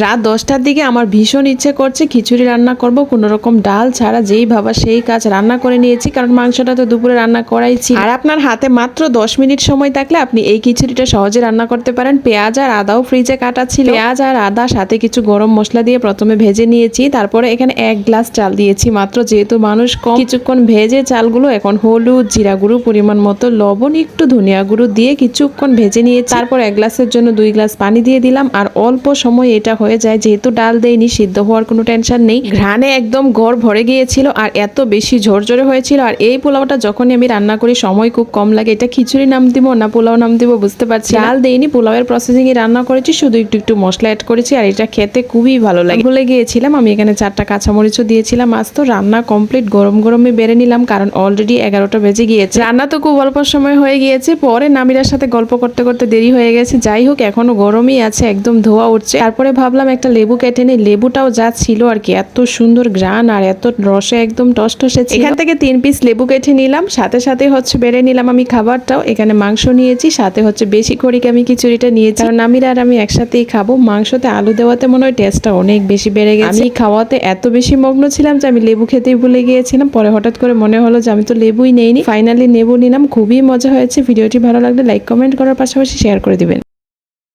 রাত 10টার দিকে আমার ভীষণ ইচ্ছে করছে খিচুড়ি রান্না করব, কোনো রকম ডাল ছাড়া, যেই ভাবা সেই কাজ, রান্না করে নিয়েছি কারণ মাংসটা তো দুপুরে রান্না করাই ছিল। আর আপনার হাতে মাত্র 10 মিনিট সময় থাকলে আপনি এই খিচুড়িটা সহজে রান্না করতে পারেন। পেঁয়াজ আর আদাও ফ্রিজে কাটা ছিল, পেঁয়াজ আর আদা সাথে কিছু গরম মশলা দিয়ে প্রথমে ভেজে নিয়েছি, তারপরে এখানে 1 গ্লাস চাল দিয়েছি মাত্র, যেহেতু মানুষ কম। কিছুক্ষণ ভেজে চালগুলো এখন হলুদ, জিরা গুঁড়ো, পরিমাণ মতো লবণ, একটু ধনিয়া গুঁড়ো দিয়ে কিছুক্ষণ ভেজে নিয়েছি। তারপর 1 গ্লাসের জন্য 2 গ্লাস পানি দিয়ে দিলাম, আর অল্প সময় এটা হয়ে যায়, যেহেতু ডাল দেয়নি সিদ্ধ হওয়ার কোনো টেনশন নেই। ঘ্রাণে একদম ঘর ভরে গিয়েছিল আর এত বেশি ঝরঝরে হয়েছিল। আর এই পোলাওটা যখনই আমি রান্না করি সময় খুব কম লাগে, এটা খিচুড়ি নাম দিব না পোলাও নাম দিব বুঝতে পারছি। ডাল দেইনি, পোলাওয়ের প্রসেসিং এ রান্না করেছি, শুধু একটু একটু মশলা অ্যাড করেছি, আর এটা খেতে খুবই ভালো লাগে। ভুলে গিয়েছিলাম আমি এখানে 4টা কাঁচামরিচও দিয়েছিলাম। আজ তো রান্না কমপ্লিট, গরম গরমে বেড়ে নিলাম কারণ অলরেডি 11টা বেজে গিয়েছে। রান্না তো খুব অল্প সময় হয়ে গিয়েছে, পরে নামিরার সাথে গল্প করতে করতে দেরি হয়ে গেছে। যাই হোক, এখনো গরমই আছে, একদম ধোয়া উঠছে। তারপরে ভাবলাম একটা লেবু কেটে নেই, লেবুটাও যা ছিল আর কি, এত সুন্দর ঘ্রাণ আর এত রসে একদম টসটসে ছিল। এখান থেকে 3 পিস লেবু কেটে নিলাম, সাথে সাথে বেড়ে নিলাম আমি খাবারটাও। এখানে মাংস নিয়েছি, সাথে বেশি করে আমি খিচুড়িটা নিয়েছি কারণ নামিরা আর আমি একসাথেই খাবো। মাংসতে আলু দেওয়াতে মনে হয় টেস্টটা অনেক বেশি বেড়ে গেছে। আমি খাওয়াতে এত বেশি মগ্ন ছিলাম যে আমি লেবু খেতেই ভুলে গিয়েছিলাম। পরে হঠাৎ করে মনে হলো যে আমি তো লেবুই নেইনি, ফাইনালি লেবু নিলাম। খুবই মজা হয়েছে। ভিডিওটি ভালো লাগলে লাইক কমেন্ট করার পাশাপাশি শেয়ার করে দিবেন।